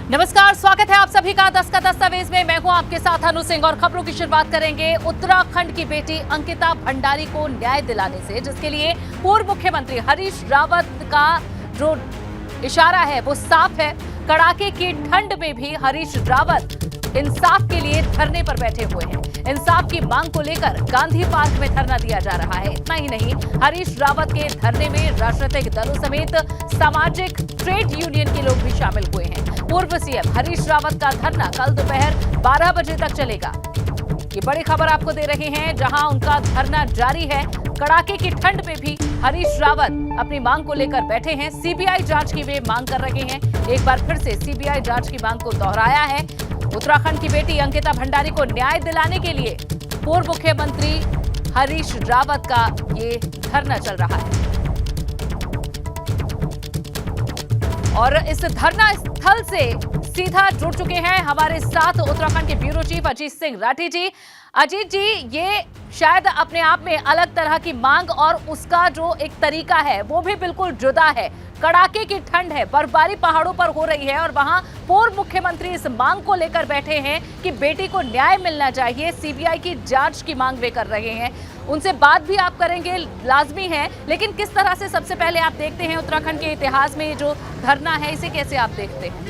नमस्कार, स्वागत है आप सभी का 10 का दस्तावेज में। मैं हूं आपके साथ अनु सिंह और खबरों की शुरुआत करेंगे उत्तराखंड की बेटी अंकिता भंडारी को न्याय दिलाने से, जिसके लिए पूर्व मुख्यमंत्री हरीश रावत का जो इशारा है वो साफ है। कड़ाके की ठंड में भी हरीश रावत इंसाफ के लिए धरने पर बैठे हुए हैं। इंसाफ की मांग को लेकर गांधी पार्क में धरना दिया जा रहा है। इतना ही नहीं, हरीश रावत के धरने में राजनीतिक दलों समेत सामाजिक ट्रेड यूनियन के लोग भी शामिल हुए हैं। पूर्व सीएम हरीश रावत का धरना कल दोपहर 12 बजे तक चलेगा। ये बड़ी खबर आपको दे रहे हैं, जहां उनका धरना जारी है। कड़ाके की ठंड में भी हरीश रावत अपनी मांग को लेकर बैठे हैं। सीबीआई जांच की वे मांग कर रहे हैं। एक बार फिर से सीबीआई जांच की मांग को दोहराया है। उत्तराखंड की बेटी अंकिता भंडारी को न्याय दिलाने के लिए पूर्व मुख्यमंत्री हरीश रावत का ये धरना चल रहा है। और इस धरना स्थल से सीधा जुड़ चुके हैं हमारे साथ उत्तराखंड के ब्यूरो चीफ अजीत सिंह राठी जी। अजीत जी, ये शायद अपने आप में अलग तरह की मांग और उसका जो एक तरीका है वो भी बिल्कुल जुदा है। कड़ाके की ठंड है, बर्फबारी पहाड़ों पर हो रही है और वहां पूर्व मुख्यमंत्री इस मांग को लेकर बैठे हैं कि बेटी को न्याय मिलना चाहिए। सीबीआई की जांच की मांग वे कर रहे हैं। उनसे बात भी आप करेंगे, लाजमी है, लेकिन किस तरह से सबसे पहले आप देखते हैं उत्तराखंड के इतिहास में ये जो धरना है, इसे कैसे आप देखते हैं?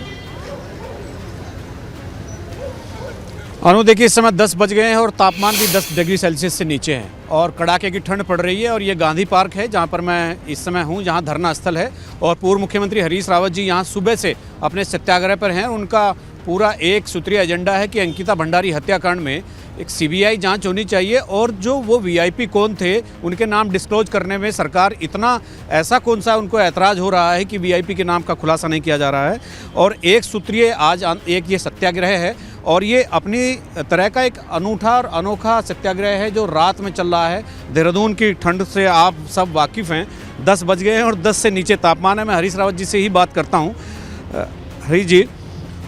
अनु, देखिए, इस समय 10 बज गए हैं और तापमान भी 10 डिग्री सेल्सियस से नीचे है और कड़ाके की ठंड पड़ रही है। और ये गांधी पार्क है जहां पर मैं इस समय हूं, जहां धरना स्थल है। और पूर्व मुख्यमंत्री हरीश रावत जी यहां सुबह से अपने सत्याग्रह पर हैं। उनका पूरा एक सूत्रीय एजेंडा है कि अंकिता भंडारी हत्याकांड में एक सीबीआई जांच होनी चाहिए और जो वो वीआईपी कौन थे उनके नाम डिस्क्लोज करने में सरकार इतना ऐसा कौन सा उनको ऐतराज़ हो रहा है कि वीआईपी के नाम का खुलासा नहीं किया जा रहा है। और एक सूत्रीय आज एक ये सत्याग्रह है और ये अपनी तरह का एक अनूठा और अनोखा सत्याग्रह है जो रात में चल रहा है। देहरादून की ठंड से आप सब वाकिफ़ हैं। 10 बज गए हैं और 10 से नीचे तापमान है। मैं हरीश रावत जी से ही बात करता हूँ। हरीश जी,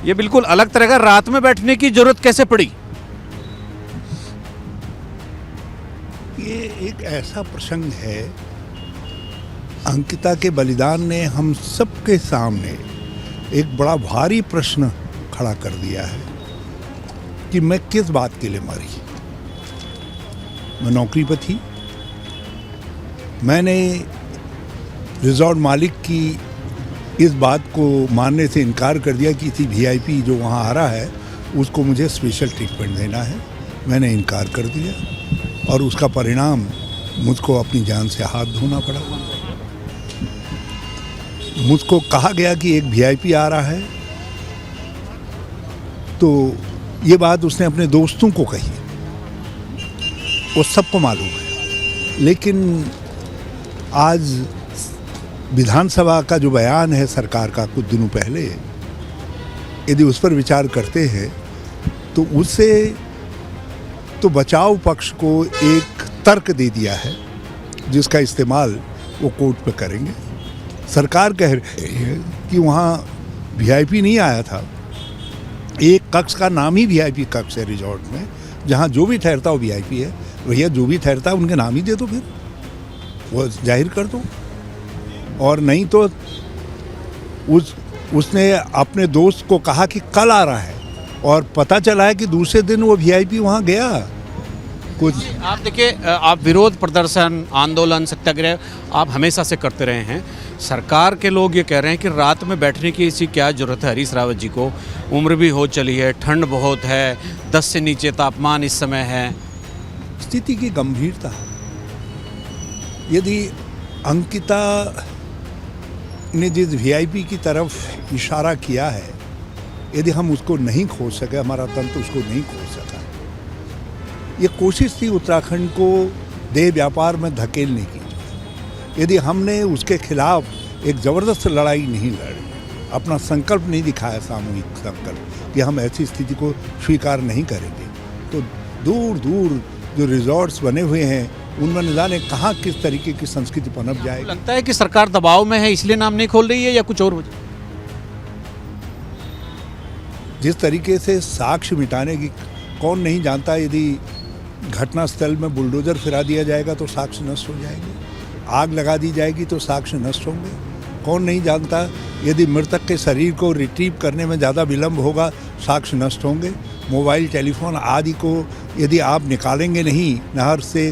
ये बिल्कुल अलग तरह का रात में बैठने की जरूरत कैसे पड़ी? ये एक ऐसा प्रसंग है, अंकिता के बलिदान ने हम सबके सामने एक बड़ा भारी प्रश्न खड़ा कर दिया है कि मैं किस बात के लिए मरी। मैं नौकरी पर थी, मैंने रिजॉर्ट मालिक की इस बात को मानने से इनकार कर दिया कि किसी वीआईपी जो वहाँ आ रहा है उसको मुझे स्पेशल ट्रीटमेंट देना है। मैंने इनकार कर दिया और उसका परिणाम मुझको अपनी जान से हाथ धोना पड़ा। मुझको कहा गया कि एक वीआईपी आ रहा है, तो ये बात उसने अपने दोस्तों को कही, वो सबको मालूम है। लेकिन आज विधानसभा का जो बयान है सरकार का कुछ दिनों पहले, यदि उस पर विचार करते हैं तो उससे तो बचाव पक्ष को एक तर्क दे दिया है जिसका इस्तेमाल वो कोर्ट पे करेंगे। सरकार कह रही है कि वहाँ वीआईपी नहीं आया था। एक कक्ष का नाम ही वीआईपी कक्ष है रिजॉर्ट में, जहाँ जो भी ठहरता हो वीआईपी है। भैया, जो भी ठहरता है उनके नाम ही दे दो, फिर वो जाहिर कर दो। और नहीं तो उसने अपने दोस्त को कहा कि कल आ रहा है और पता चला है कि दूसरे दिन वो वीआईपी वहाँ गया। कुछ आप देखिए, आप विरोध प्रदर्शन, आंदोलन, सत्याग्रह आप हमेशा से करते रहे हैं। सरकार के लोग ये कह रहे हैं कि रात में बैठने की ऐसी क्या ज़रूरत है हरीश रावत जी को? उम्र भी हो चली है, ठंड बहुत है, 10 से नीचे तापमान इस समय है। स्थिति की गंभीरता, यदि अंकिता ने जिस वीआईपी की तरफ इशारा किया है, यदि हम उसको नहीं खोज सके, हमारा तंत्र उसको नहीं खोज सका। ये कोशिश थी उत्तराखंड को देह व्यापार में धकेलने की। यदि हमने उसके खिलाफ एक ज़बरदस्त लड़ाई नहीं लड़ी, अपना संकल्प नहीं दिखाया, सामूहिक संकल्प कि हम ऐसी स्थिति को स्वीकार नहीं करेंगे, तो दूर दूर जो रिजॉर्ट्स बने हुए हैं उनमें न जाने कहाँ किस तरीके की संस्कृति पनप जाएगी। लगता है कि सरकार दबाव में है इसलिए नाम नहीं खोल रही है या कुछ और वजह? जिस तरीके से साक्ष्य मिटाने की, कौन नहीं जानता यदि घटनास्थल में बुलडोजर फिरा दिया जाएगा तो साक्ष्य नष्ट हो जाएंगे, आग लगा दी जाएगी तो साक्ष्य नष्ट होंगे। कौन नहीं जानता, यदि मृतक के शरीर को रिट्रीव करने में ज़्यादा विलम्ब होगा, साक्ष्य नष्ट होंगे। मोबाइल टेलीफोन आदि को यदि आप निकालेंगे नहीं, नहर से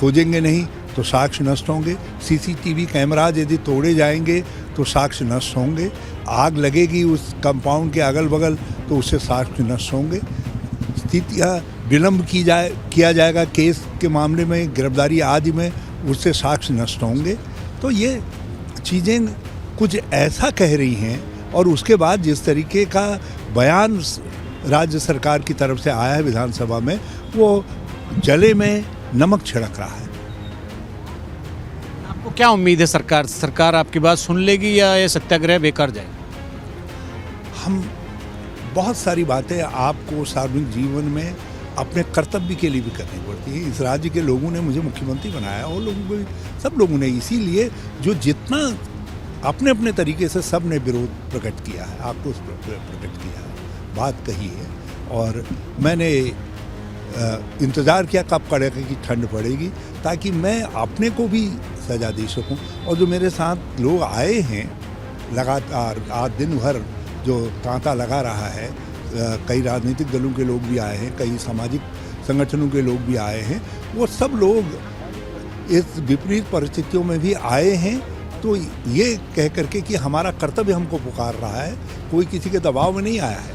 खोजेंगे नहीं, तो साक्ष्य नष्ट होंगे। सीसीटीवी कैमराज यदि तोड़े जाएंगे तो साक्ष्य नष्ट होंगे। आग लगेगी उस कंपाउंड के अगल बगल तो उससे साक्ष्य नष्ट होंगे। स्थितियाँ विलम्ब किया जाएगा केस के मामले में, गिरफ्तारी आदि में, उससे साक्ष्य नष्ट होंगे। तो ये चीज़ें कुछ ऐसा कह रही हैं, और उसके बाद जिस तरीके का बयान राज्य सरकार की तरफ से आया है विधानसभा में, वो जले में नमक छिड़क रहा है। आपको क्या उम्मीद है सरकार आपकी बात सुन लेगी या ये सत्याग्रह बेकार जाएगा? हम बहुत सारी बातें आपको सार्वजनिक जीवन में अपने कर्तव्य के लिए भी करनी पड़ती है। इस राज्य के लोगों ने मुझे मुख्यमंत्री बनाया, और लोगों को, सब लोगों ने, इसीलिए जो जितना अपने अपने तरीके से सब ने विरोध प्रकट किया है, आक्रोश प्रकट किया है, बात कही है। और मैंने इंतज़ार किया कब कड़ाके की ठंड पड़ेगी, ताकि मैं अपने को भी सजा दे सकूं। और जो मेरे साथ लोग आए हैं लगातार, आज दिन भर जो तांता लगा रहा है, कई राजनीतिक दलों के लोग भी आए हैं, कई सामाजिक संगठनों के लोग भी आए हैं, वो सब लोग इस विपरीत परिस्थितियों में भी आए हैं। तो ये कह करके कि हमारा कर्तव्य हमको पुकार रहा है, कोई किसी के दबाव में नहीं आया है।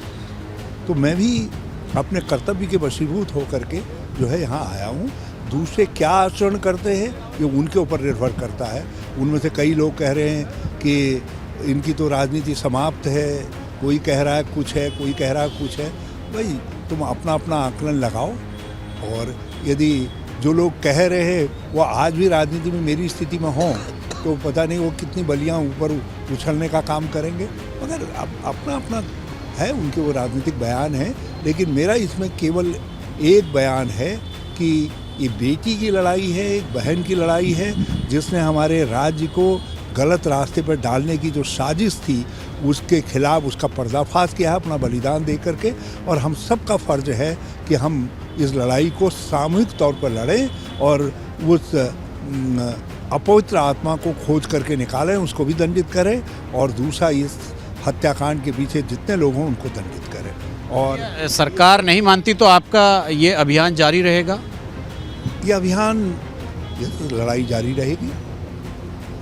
तो मैं भी अपने कर्तव्य के वशीभूत होकर के जो है यहाँ आया हूँ। दूसरे क्या आचरण करते हैं ये उनके ऊपर निर्भर करता है। उनमें से कई लोग कह रहे हैं कि इनकी तो राजनीति समाप्त है, कोई कह रहा है कुछ है, कोई कह रहा है कुछ है। भाई तुम अपना अपना आकलन लगाओ, और यदि जो लोग कह रहे हैं वो आज भी राजनीति में मेरी स्थिति में हों तो पता नहीं वो कितनी बलियाँ ऊपर उछलने का काम करेंगे। मगर अब अपना अपना है, उनके वो राजनीतिक बयान है। लेकिन मेरा इसमें केवल एक बयान है कि ये बेटी की लड़ाई है, एक बहन की लड़ाई है, जिसने हमारे राज्य को गलत रास्ते पर डालने की जो साजिश थी उसके खिलाफ उसका पर्दाफाश किया है अपना बलिदान दे करके। और हम सब का फ़र्ज है कि हम इस लड़ाई को सामूहिक तौर पर लड़ें और उस अपवित्र आत्मा को खोज करके निकालें, उसको भी दंडित करें, और दूसरा इस हत्याकांड के पीछे जितने लोग हों उनको दंडित करें। और सरकार नहीं मानती तो आपका ये अभियान जारी रहेगा? ये अभियान, ये लड़ाई जारी रहेगी।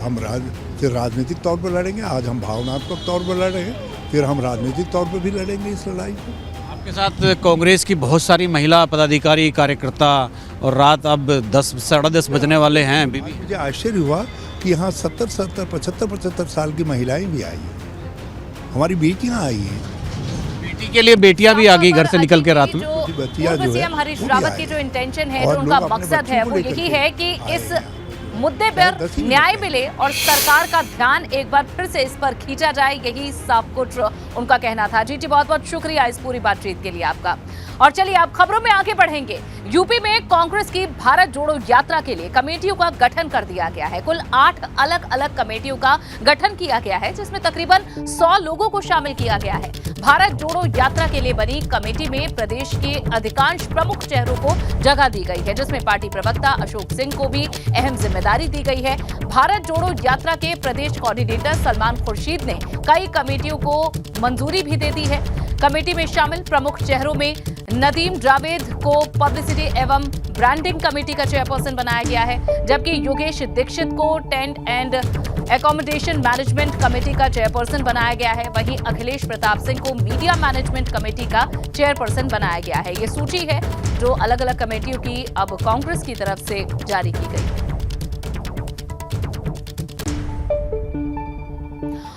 हम फिर राजनीतिक तौर पर लड़ेंगे। आज हम भावनात्मक तौर पर लड़ रहे हैं, फिर हम राजनीतिक तौर पर भी लड़ेंगे इस लड़ाई को। आपके साथ कांग्रेस की बहुत सारी महिला पदाधिकारी, कार्यकर्ता, और रात अब 10 साढ़े 10 बजने वाले हैं। मुझे आश्चर्य हुआ कि यहाँ 70, 75 साल की महिलाएं भी आई हैं, हमारी बेटियाँ आई हैं। बेटी के लिए बेटियां भी आ गई घर से निकल के रात में। पूर्व सीएम हरीश रावत की जो इंटेंशन है, जो उनका मकसद है, वो यही है कि इस मुद्दे पर न्याय मिले और सरकार का ध्यान एक बार फिर से इस पर खींचा जाए, यही सब कुछ उनका कहना था। जी बहुत बहुत शुक्रिया इस पूरी बातचीत के लिए आपका। और चलिए आप खबरों में आगे बढ़ेंगे। यूपी में कांग्रेस की भारत जोड़ो यात्रा के लिए कमेटियों का गठन कर दिया गया है। कुल 8 अलग अलग कमेटियों का गठन किया गया है, जिसमें तकरीबन 100 लोगों को शामिल किया गया है। भारत जोड़ो यात्रा के लिए बनी कमेटी में प्रदेश के अधिकांश प्रमुख चेहरों को जगह दी गई है, जिसमें पार्टी प्रवक्ता अशोक सिंह को भी अहम जिम्मेदारी दी गई है। भारत जोड़ो यात्रा के प्रदेश कोऑर्डिनेटर सलमान खुर्शीद ने कई कमेटियों को मंजूरी भी दे दी है। कमेटी में शामिल प्रमुख चेहरों में नदीम जावेद को पब्लिसिटी एवं ब्रांडिंग कमेटी का चेयरपर्सन बनाया गया है, जबकि योगेश दीक्षित को tent and accommodation management committee का चेयरपर्सन बनाया गया है। वहीं अखिलेश प्रताप सिंह को मीडिया मैनेजमेंट कमेटी का चेयरपर्सन बनाया गया है। ये सूची है जो अलग अलग कमेटियों की अब कांग्रेस की तरफ से जारी की गई है।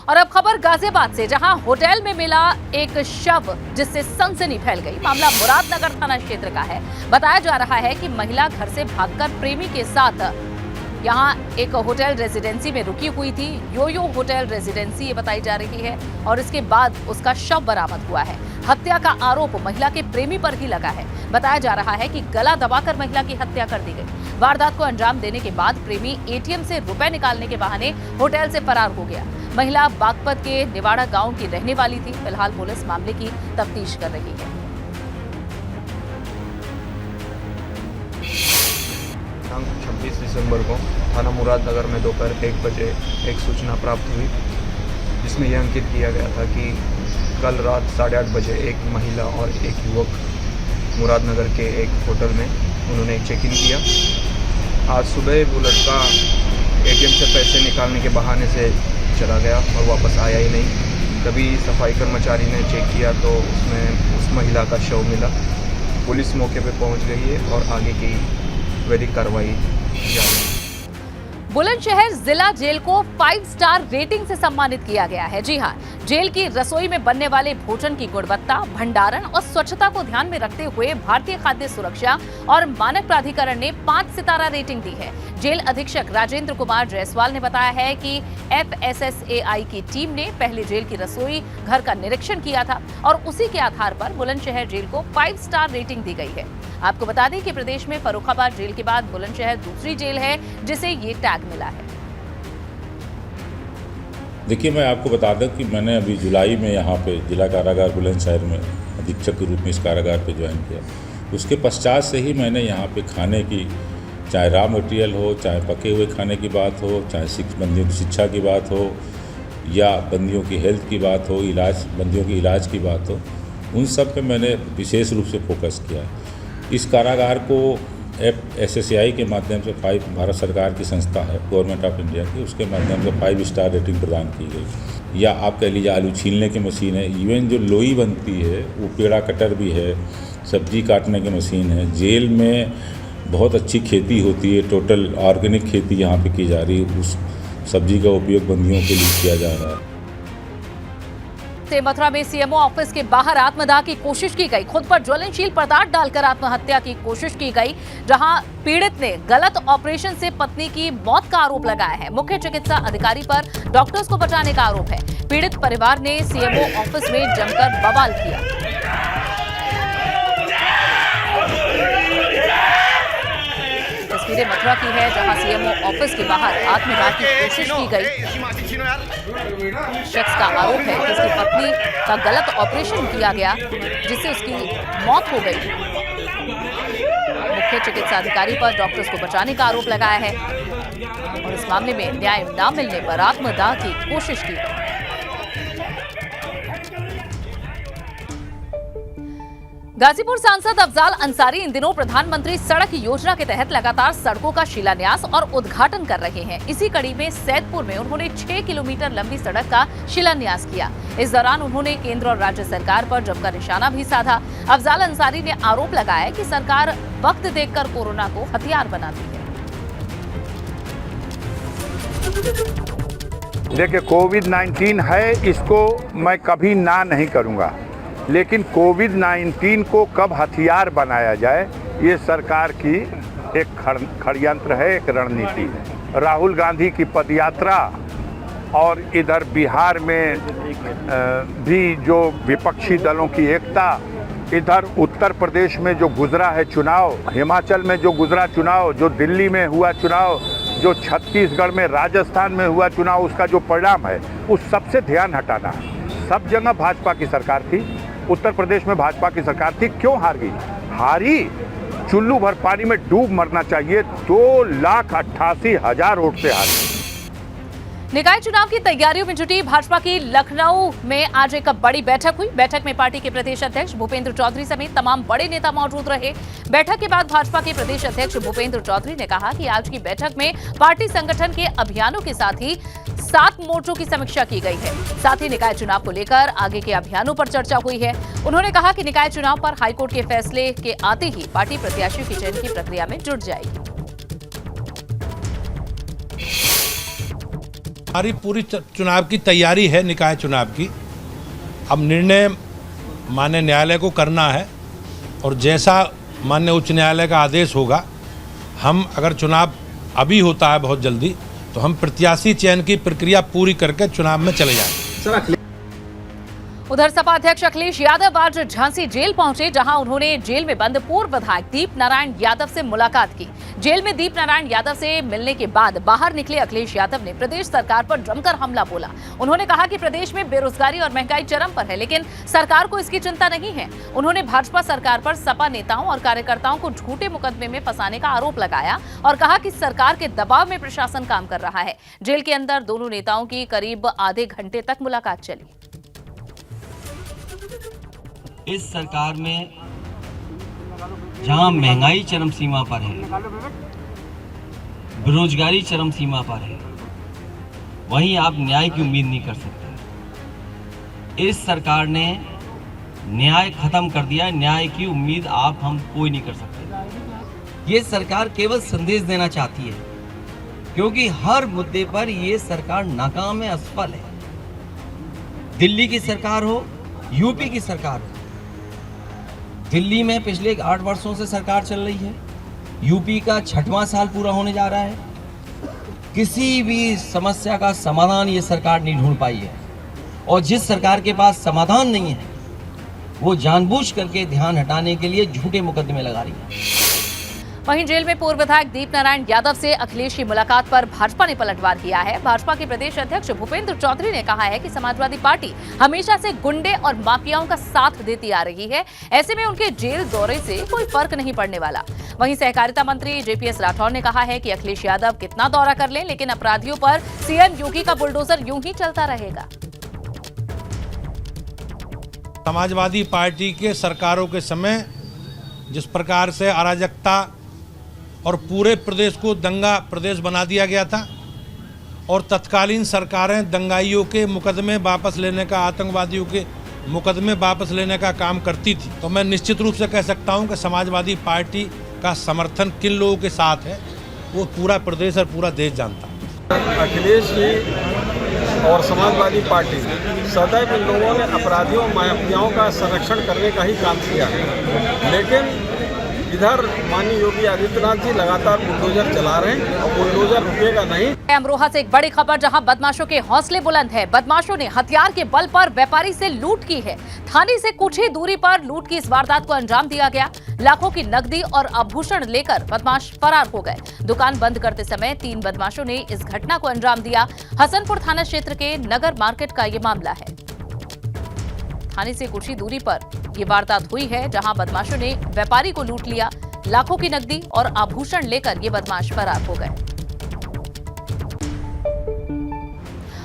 और अब खबर गाजियाबाद से, जहां होटल में मिला एक शव जिससे सनसनी फैल गई। मामला मुरादनगर थाना क्षेत्र का है। बताया जा रहा है कि महिला घर से भागकर प्रेमी के साथ यहां एक होटल रेजिडेंसी में रुकी हुई थी। यो होटल रेजिडेंसी ये बताई जा रही है, और इसके बाद उसका शव बरामद हुआ है। हत्या का आरोप महिला के प्रेमी पर ही लगा है। बताया जा रहा है कि गला दबाकर महिला की हत्या कर दी गई। वारदात को अंजाम देने के बाद प्रेमी एटीएम से रुपए निकालने के बहाने होटल से फरार हो गया। महिला बागपत के निवाड़ा गांव की रहने वाली थी। फिलहाल पुलिस मामले की तफ्तीश कर रही है। दिनांक 26 दिसंबर को थाना मुरादनगर में दोपहर 1 बजे एक सूचना प्राप्त हुई, जिसमें यह अंकित किया गया था कि कल रात 8:30 बजे एक महिला और एक युवक मुरादनगर के एक होटल में उन्होंने चेक इन किया। आज सुबह वो लड़का ATM से पैसे निकालने के बहाने से चला गया और वापस आया ही नहीं। तभी सफाई कर्मचारी ने चेक किया तो उसमें उस महिला का शव मिला। पुलिस मौके पर पहुंच गई है और आगे की वैधिक कार्रवाई जारी है। बुलंदशहर जिला जेल को 5 स्टार रेटिंग से सम्मानित किया गया है। जी हां, जेल की रसोई में बनने वाले भोजन की गुणवत्ता, भंडारण और स्वच्छता को ध्यान में रखते हुए भारतीय खाद्य सुरक्षा और मानक प्राधिकरण ने 5 सितारा रेटिंग दी है। जेल अधीक्षक राजेंद्र कुमार जायसवाल ने बताया है कि FSSAI की टीम ने पहले जेल की रसोई घर का निरीक्षण किया था और उसी के आधार पर बुलंदशहर जेल को 5 स्टार रेटिंग दी गई है। आपको बता दें कि प्रदेश में फर्रुखाबाद जेल के बाद बुलंदशहर दूसरी जेल है जिसे ये टैग मिला है। देखिए, मैं आपको बता दूं कि मैंने अभी जुलाई में यहाँ पे जिला कारागार बुलंदशहर में अधीक्षक के रूप में इस कारागार पे ज्वाइन किया। उसके पश्चात से ही मैंने यहाँ पे खाने की, चाहे रॉ मटेरियल हो, चाहे पके हुए खाने की बात हो, चाहे बंदियों की शिक्षा की बात हो या बंदियों की हेल्थ की बात हो, बंदियों की इलाज की बात हो, उन सब पे मैंने विशेष रूप से फोकस किया। इस कारागार को FSSAI के माध्यम से भारत सरकार की संस्था है, गवर्नमेंट ऑफ इंडिया की, उसके माध्यम से 5 स्टार रेटिंग प्रदान की गई। या आप कह लीजिए आलू छीलने की मशीन है, इवन जो लोई बनती है वो पेड़ा कटर भी है, सब्जी काटने की मशीन है। जेल में बहुत अच्छी खेती होती है, टोटल ऑर्गेनिक खेती यहाँ पे की जा रही है, उस सब्जी का उपयोग बंदियों के लिए किया जा रहा है। मथुरा में CMO ऑफिस के बाहर आत्मदाह की कोशिश की गई। खुद पर ज्वलनशील पदार्थ डालकर आत्महत्या की कोशिश की गई, जहां पीड़ित ने गलत ऑपरेशन से पत्नी की मौत का आरोप लगाया है। मुख्य चिकित्सा अधिकारी पर डॉक्टर्स को बचाने का आरोप है। पीड़ित परिवार ने CMO ऑफिस में जमकर बवाल किया। तस्वीरें मथुरा की है, जहां CMO ऑफिस के बाहर आत्मदाह की कोशिश की गई। शख्स का आरोप है कि उसकी पत्नी का गलत ऑपरेशन किया गया, जिससे उसकी मौत हो गई। मुख्य चिकित्सा अधिकारी पर डॉक्टर्स को बचाने का आरोप लगाया है और इस मामले में न्याय न मिलने पर आत्मदाह की कोशिश की गई। गाजीपुर सांसद अफजाल अंसारी इन दिनों प्रधानमंत्री सड़क योजना के तहत लगातार सड़कों का शिलान्यास और उद्घाटन कर रहे हैं। इसी कड़ी में सैदपुर में उन्होंने 6 किलोमीटर लंबी सड़क का शिलान्यास किया। इस दौरान उन्होंने केंद्र और राज्य सरकार पर जमकर निशाना भी साधा। अफजाल अंसारी ने आरोप लगाया कि सरकार वक्त देखकर कोरोना को हथियार बनाती है। देखिए, कोविड-19 है, इसको मैं कभी ना नहीं करूंगा, लेकिन कोविड-19 को कब हथियार बनाया जाए, ये सरकार की एक षड्यंत्र है, एक रणनीति है। राहुल गांधी की पदयात्रा और इधर बिहार में भी जो विपक्षी दलों की एकता, इधर उत्तर प्रदेश में जो गुजरा है चुनाव, हिमाचल में जो गुजरा चुनाव, जो दिल्ली में हुआ चुनाव, जो छत्तीसगढ़ में, राजस्थान में हुआ चुनाव, उसका जो परिणाम है, उस सबसे ध्यान हटाना है। सब जगह भाजपा की सरकार थी, उत्तर प्रदेश में भाजपा की सरकार थी, क्यों हार गई? हारी, चुल्लू भर पानी में डूब मरना चाहिए। 2,88,000 वोट से हारी। निकाय चुनाव की तैयारियों में जुटी भाजपा की लखनऊ में आज एक बड़ी बैठक हुई। बैठक में पार्टी के प्रदेश अध्यक्ष भूपेंद्र चौधरी समेत तमाम बड़े नेता मौजूद रहे। बैठक के बाद भाजपा के प्रदेश अध्यक्ष भूपेंद्र चौधरी ने कहा कि आज की बैठक में पार्टी संगठन के अभियानों के साथ ही 7 मोर्चों की समीक्षा की गई है। साथ ही निकाय चुनाव को लेकर आगे के अभियानों पर चर्चा हुई है। उन्होंने कहा कि निकाय चुनाव पर हाईकोर्ट के फैसले के आते ही पार्टी प्रत्याशियों की चयन की प्रक्रिया में जुट जाएगी। हमारी पूरी चुनाव की तैयारी है, निकाय चुनाव की। अब निर्णय माननीय न्यायालय को करना है और जैसा माननीय उच्च न्यायालय का आदेश होगा, हम अगर चुनाव अभी होता है बहुत जल्दी, तो हम प्रत्याशी चयन की प्रक्रिया पूरी करके चुनाव में चले जाएंगे। उधर सपा अध्यक्ष अखिलेश यादव आज झांसी जेल पहुंचे, जहां उन्होंने जेल में बंद पूर्व विधायक दीप नारायण यादव से मुलाकात की। जेल में दीप नारायण यादव से मिलने के बाद बाहर निकले अखिलेश यादव ने प्रदेश सरकार पर जमकर हमला बोला। उन्होंने कहा कि प्रदेश में बेरोजगारी और महंगाई चरम पर है, लेकिन सरकार को इसकी चिंता नहीं है। उन्होंने भाजपा सरकार पर सपा नेताओं और कार्यकर्ताओं को झूठे मुकदमे में फंसाने का आरोप लगाया और कहा कि सरकार के दबाव में प्रशासन काम कर रहा है। जेल के अंदर दोनों नेताओं की करीब आधे घंटे तक मुलाकात चली। इस सरकार में जहां महंगाई चरम सीमा पर है, बेरोजगारी चरम सीमा पर है, वहीं आप न्याय की उम्मीद नहीं कर सकते। इस सरकार ने न्याय खत्म कर दिया है, न्याय की उम्मीद हम कोई नहीं कर सकते। ये सरकार केवल संदेश देना चाहती है, क्योंकि हर मुद्दे पर ये सरकार नाकाम है, असफल है। दिल्ली की सरकार हो, यूपी की सरकार हो, दिल्ली में पिछले 8 वर्षों से सरकार चल रही है, यूपी का 6वां साल पूरा होने जा रहा है। किसी भी समस्या का समाधान ये सरकार नहीं ढूंढ पाई है, और जिस सरकार के पास समाधान नहीं है वो जानबूझ करके ध्यान हटाने के लिए झूठे मुकदमे लगा रही है। वहीं जेल में पूर्व विधायक दीप नारायण यादव से अखिलेश की मुलाकात पर भाजपा ने पलटवार किया है। भाजपा के प्रदेश अध्यक्ष भूपेंद्र चौधरी ने कहा है कि समाजवादी पार्टी हमेशा से गुंडे और माफियाओं का साथ देती आ रही है, ऐसे में उनके जेल दौरे से कोई फर्क नहीं पड़ने वाला। वहीं सहकारिता मंत्री जेपीएस राठौर ने कहा है कि अखिलेश यादव कितना दौरा कर लें, लेकिन अपराधियों पर सीएम योगी का बुलडोजर यूं ही चलता रहेगा। समाजवादी पार्टी के सरकारों के समय जिस प्रकार से अराजकता और पूरे प्रदेश को दंगा प्रदेश बना दिया गया था, और तत्कालीन सरकारें दंगाइयों के मुकदमे वापस लेने का, आतंकवादियों के मुकदमे वापस लेने का काम करती थी, तो मैं निश्चित रूप से कह सकता हूं कि समाजवादी पार्टी का समर्थन किन लोगों के साथ है वो पूरा प्रदेश और पूरा देश जानता है। अखिलेश जी और समाजवादी पार्टी सदैव इन लोगों ने अपराधियों माफियाओं का संरक्षण करने का ही काम किया है, लेकिन इधर माननीय योगी आदित्यनाथ जी लगातार बुलडोजर चला रहे हैं और बुलडोजर रुकेगा नहीं। अमरोहा से एक बड़ी खबर, जहां बदमाशों के हौसले बुलंद हैं। बदमाशों ने हथियार के बल पर व्यापारी से लूट की है। थाने से कुछ ही दूरी पर लूट की इस वारदात को अंजाम दिया गया। लाखों की नकदी और आभूषण लेकर बदमाश फरार हो गए। दुकान बंद करते समय 3 बदमाशों ने इस घटना को अंजाम दिया। हसनपुर थाना क्षेत्र के नगर मार्केट का ये मामला है। थाने से कुछ ही दूरी पर ये वारदात हुई है, जहां बदमाशों ने व्यापारी को लूट लिया। लाखों की नकदी और आभूषण लेकर ये बदमाश फरार हो गए।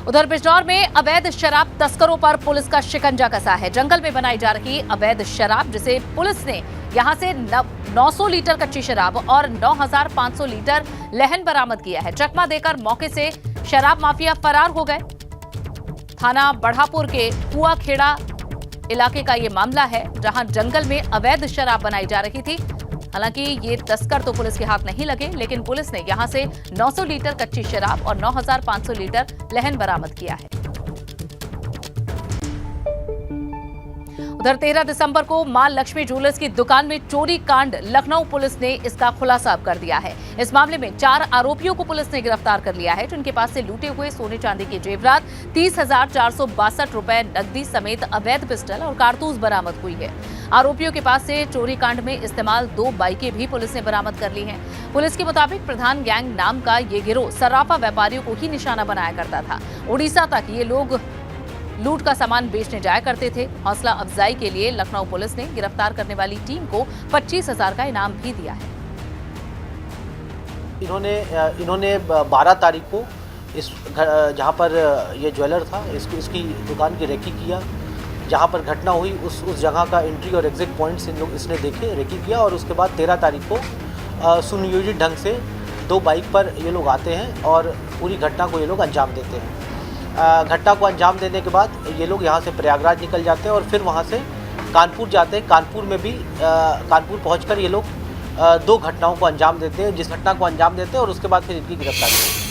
उधर बिजनौर में अवैध शराब तस्करों पर पुलिस का शिकंजा कसा है। जंगल में बनाई जा रही अवैध शराब, जिसे पुलिस ने यहां से 900 लीटर कच्ची शराब और 9,500 लीटर लहन बरामद किया है। चकमा देकर मौके से शराब माफिया फरार हो गए। थाना बढ़ापुर के कुआखेड़ा इलाके का ये मामला है, जहां जंगल में अवैध शराब बनाई जा रही थी। हालांकि ये तस्कर तो पुलिस के हाथ नहीं लगे, लेकिन पुलिस ने यहां से 900 लीटर कच्ची शराब और 9,500 लीटर लहन बरामद किया है। उधर 13 दिसंबर को मां लक्ष्मी ज्वेलर्स की दुकान में चोरी कांड, लखनऊ पुलिस ने इसका खुलासा अब कर दिया है। इस मामले में 4 आरोपियों को पुलिस ने गिरफ्तार कर लिया है, जिनके पास से लूटे हुए सोने चांदी के जेवरात, 30,462 रुपए नकदी समेत अवैध पिस्टल और कारतूस बरामद हुई है। आरोपियों के पास से चोरी कांड में इस्तेमाल 2 बाइकें भी पुलिस ने बरामद कर ली हैं। पुलिस के मुताबिक प्रधान गैंग नाम का ये गिरोह सराफा व्यापारियों को ही निशाना बनाया करता था। उड़ीसा तक ये लोग लूट का सामान बेचने जाया करते थे। हौसला अफजाई के लिए लखनऊ पुलिस ने गिरफ्तार करने वाली टीम को 25,000 का इनाम भी दिया है। इन्होंने 12 तारीख को इस जहां पर ये ज्वेलर था, इसकी दुकान की रेकी किया। जहां पर घटना हुई उस जगह का एंट्री और एग्जिट पॉइंट्स इसने देखे, रेकी किया, और उसके बाद 13 तारीख को सुनियोजित ढंग से 2 बाइक पर ये लोग आते हैं और पूरी घटना को ये लोग अंजाम देते हैं। घटना को अंजाम देने के बाद ये लोग यहाँ से प्रयागराज निकल जाते हैं और फिर वहाँ से कानपुर जाते हैं। कानपुर में भी कानपुर पहुँचकर ये लोग 2 घटनाओं को अंजाम देते हैं, जिस घटना को अंजाम देते हैं और उसके बाद फिर इनकी गिरफ्तारी होती है।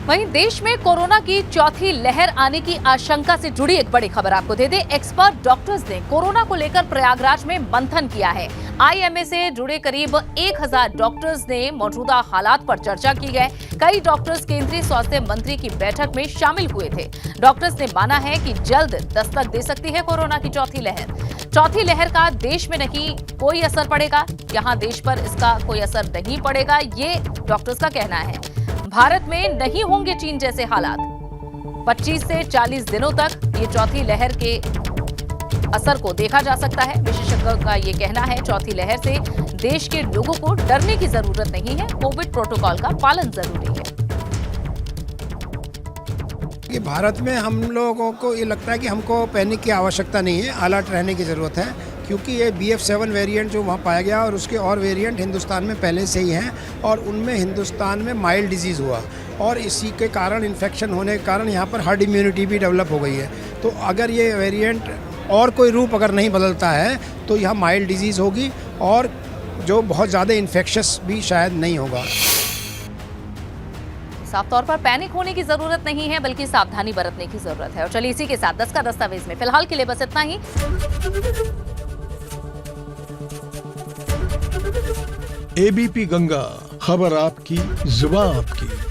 वहीं देश में कोरोना की चौथी लहर आने की आशंका से जुड़ी एक बड़ी खबर आपको दे दें। एक्सपर्ट डॉक्टर्स ने कोरोना को लेकर प्रयागराज में मंथन किया है। आईएमए से जुड़े करीब 1000 डॉक्टर्स ने मौजूदा हालात पर चर्चा की है। कई डॉक्टर्स केंद्रीय स्वास्थ्य मंत्री की बैठक में शामिल हुए थे। डॉक्टर्स ने माना है कि जल्द दस्तक दे सकती है कोरोना की चौथी लहर। चौथी लहर का देश में नहीं कोई असर पड़ेगा, यहाँ देश पर इसका कोई असर नहीं पड़ेगा, ये डॉक्टर्स का कहना है। भारत में नहीं होंगे चीन जैसे हालात। 25 से 40 दिनों तक ये चौथी लहर के असर को देखा जा सकता है। विशेषज्ञों का ये कहना है चौथी लहर से देश के लोगों को डरने की जरूरत नहीं है, कोविड प्रोटोकॉल का पालन जरूरी है। कि भारत में हम लोगों को ये लगता है कि हमको पैनिक की आवश्यकता नहीं है, अलर्ट रहने की ज़रूरत है, क्योंकि ये BF7 वेरिएंट जो वहाँ पाया गया और उसके और वेरिएंट हिंदुस्तान में पहले से ही हैं और उनमें हिंदुस्तान में माइल्ड डिजीज़ हुआ और इसी के कारण इन्फेक्शन होने के कारण यहाँ पर हर्ड इम्यूनिटी भी डेवलप हो गई है। तो अगर ये वेरिएंट और कोई रूप अगर नहीं बदलता है तो यह माइल्ड डिजीज़ होगी और जो बहुत ज़्यादा इन्फेक्शस भी शायद नहीं होगा। साफ तौर पर पैनिक होने की जरूरत नहीं है, बल्कि सावधानी बरतने की जरूरत है। और चलिए इसी के साथ 10 का दस्तावेज में फिलहाल के लिए बस इतना ही। ABP गंगा, खबर आपकी, जुबान आपकी।